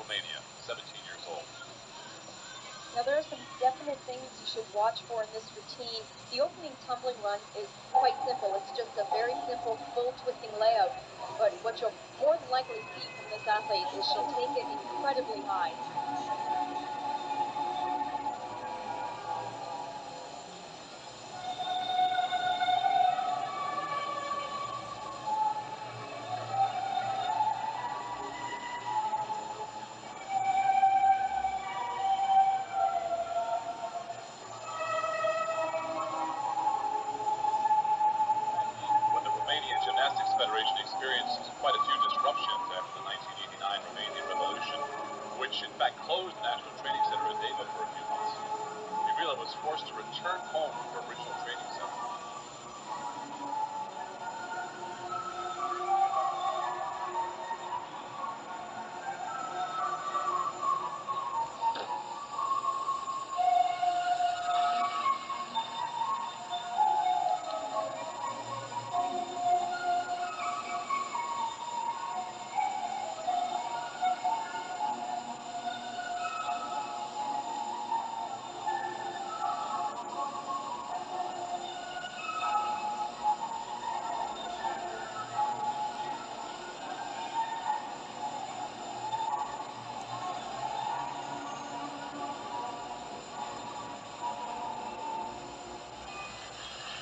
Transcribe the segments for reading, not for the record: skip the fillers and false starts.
Romania, 17 years old. Now there are some definite things you should watch for in this routine. The opening tumbling run is quite simple. It's just a very simple full twisting layout. But what you'll more than likely see from this athlete is she'll take it incredibly high. Gymnastics Federation experienced quite a few disruptions after the 1989 Romanian Revolution, which in fact closed the National Training Center in Deva for a few months. Mirela was forced to return home to her original training center.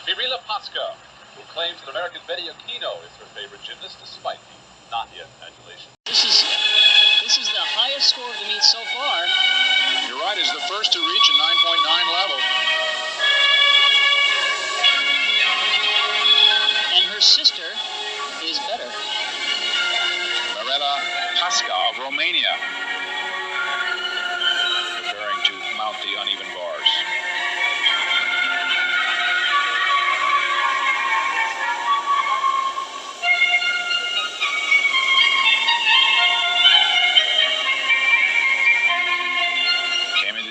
Mirela Pasca, who claims that American Betty Aquino is her favorite gymnast despite the Nadia adulation. This is the highest score of the meet so far. You're right, is the first to reach a 9.9 level. And her sister is better. Mirela Pasca of Romania, preparing to mount the uneven bars.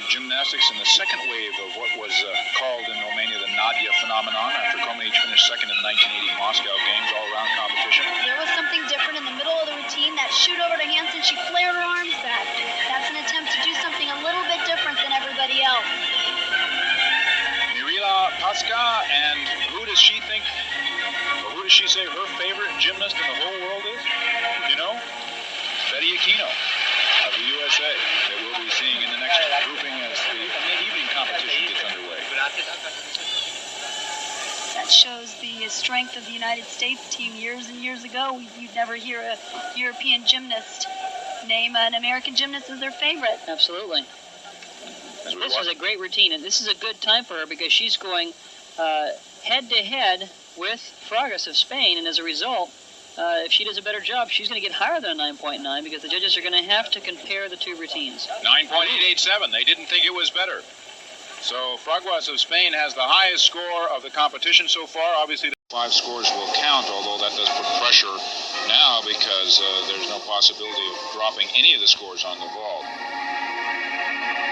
Gymnastics in the second wave of what was called in Romania the Nadia phenomenon after Comanici finished second in the 1980 Moscow Games all-around competition. There was something different in the middle of the routine. That shoot over to Hansen, she flared her arms back. That's an attempt to do something a little bit different than everybody else. Mirela Pasca, and who does she think, or who does she say her favorite gymnast in the whole world is? You know, Betty Aquino of the USA that we'll be seeing in the next grouping as the evening competition gets underway. That shows the strength of the United States team. Years and years ago, you'd never hear a European gymnast name an American gymnast as their favorite. Absolutely. This is a great routine, and this is a good time for her because she's going head-to-head with Fragas of Spain, and as a result, if she does a better job, she's going to get higher than a 9.9 because the judges are going to have to compare the two routines. 9.887. They didn't think it was better. So Fragas of Spain has the highest score of the competition so far. Obviously, the 5 scores will count, although that does put pressure now because there's no possibility of dropping any of the scores on the ball.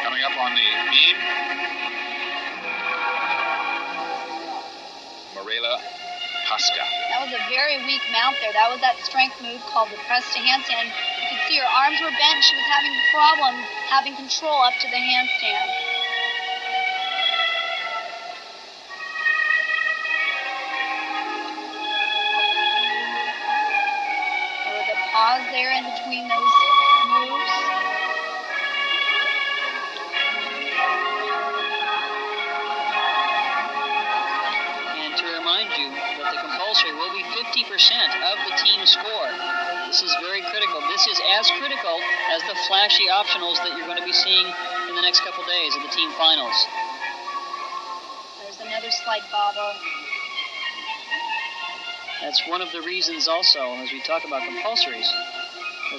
Coming up on the beam, Mirela Pasca. That was a very weak mount there. That was that strength move called the press to handstand. You could see her arms were bent. She was having problems having control up to the handstand. There was a pause there in between those moves. Compulsory will be 50% of the team score. This is very critical. This is as critical as the flashy optionals that you're going to be seeing in the next couple days of the team finals. There's another slight bobble. That's one of the reasons also, as we talk about compulsories,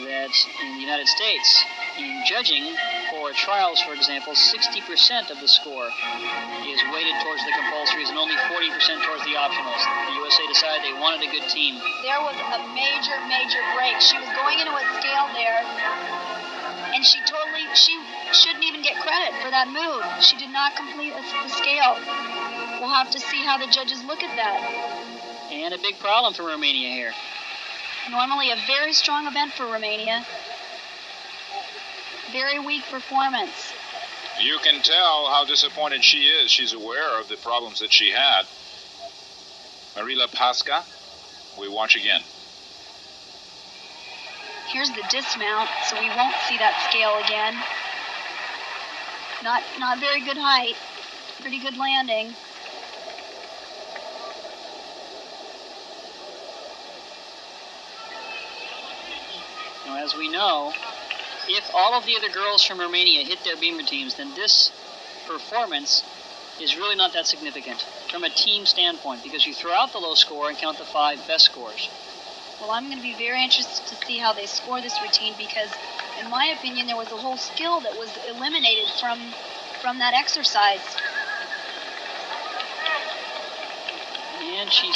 that in the United States, in judging for trials, for example, 60% of the score is weighted towards the compulsories and only 40% towards the optionals. The USA decided they wanted a good team. There was a major, major break. She was going into a scale there, and she shouldn't even get credit for that move. She did not complete the scale. We'll have to see how the judges look at that. And a big problem for Romania here. Normally a very strong event for Romania. very weak performance. You can tell how disappointed she is. She's aware of the problems that she had. Mirela Pasca, we watch again. Here's the dismount, so we won't see that scale again. Not very good height. Pretty good landing. Now, as we know, if all of the other girls from Romania hit their beam routines, then this performance is really not that significant from a team standpoint, because you throw out the low score and count the 5 best scores. Well, I'm going to be very interested to see how they score this routine, because in my opinion there was a whole skill that was eliminated from that exercise. And she